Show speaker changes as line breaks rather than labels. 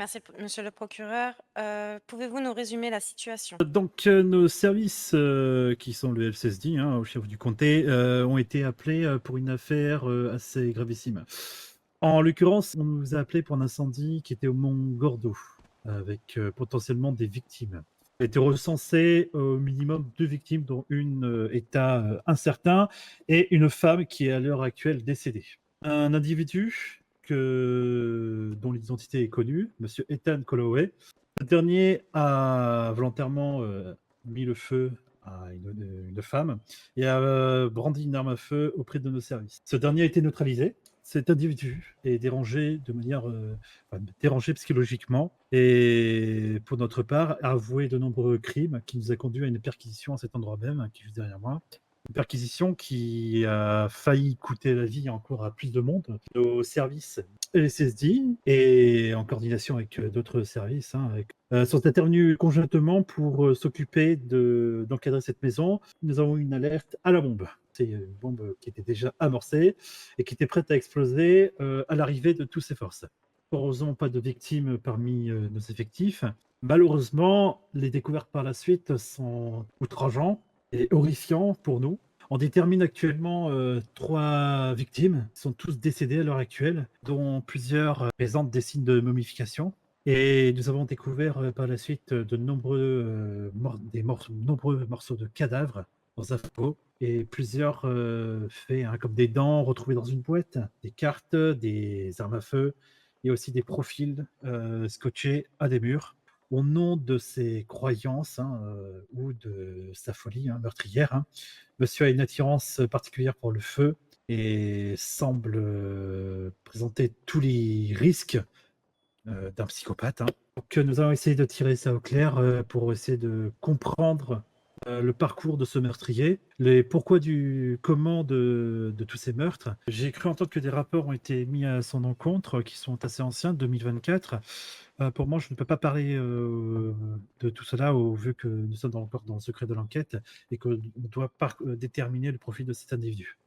Merci, monsieur le procureur. Pouvez-vous nous résumer la situation?
Donc, nos services, qui sont le FCSD, hein, au chef du comté, ont été appelés pour une affaire assez gravissime. En l'occurrence, on nous a appelés pour un incendie qui était au Mont Gordo, avec potentiellement des victimes. Il a été recensé au minimum 2 victimes, dont une état incertain, et une femme qui est à l'heure actuelle décédée. Un individu dont l'identité est connue, Monsieur Ethan Colloway. Ce dernier a volontairement mis le feu à une femme et a brandi une arme à feu auprès de nos services. Ce dernier a été neutralisé. Cet individu est dérangé de manière dérangé psychologiquement et pour notre part a avoué de nombreux crimes qui nous a conduit à une perquisition à cet endroit même qui est juste derrière moi. Une perquisition qui a failli coûter la vie encore à plus de monde. Nos services LSSD et en coordination avec d'autres services sont intervenus conjointement pour s'occuper d'encadrer cette maison. Nous avons eu une alerte à la bombe. C'est une bombe qui était déjà amorcée et qui était prête à exploser à l'arrivée de toutes ces forces. Heureusement, pas de victimes parmi nos effectifs. Malheureusement, les découvertes par la suite sont outrageantes et horrifiantes pour nous. On détermine actuellement 3 victimes, qui sont tous décédées à l'heure actuelle, dont plusieurs présentent des signes de momification. Et nous avons découvert par la suite de nombreux morceaux de cadavres dans un frigo et plusieurs faits, hein, comme des dents retrouvées dans une boîte, des cartes, des armes à feu et aussi des profils scotchés à des murs au nom de ses croyances, ou de sa folie meurtrière. Monsieur a une attirance particulière pour le feu et semble présenter tous les risques d'un psychopathe. Donc, nous allons essayer de tirer ça au clair pour essayer de comprendre le parcours de ce meurtrier, les pourquoi du comment de tous ces meurtres. J'ai cru entendre que des rapports ont été mis à son encontre, qui sont assez anciens, 2024. Pour moi, je ne peux pas parler de tout cela, vu que nous sommes encore dans le secret de l'enquête et qu'on doit déterminer le profil de cet individu.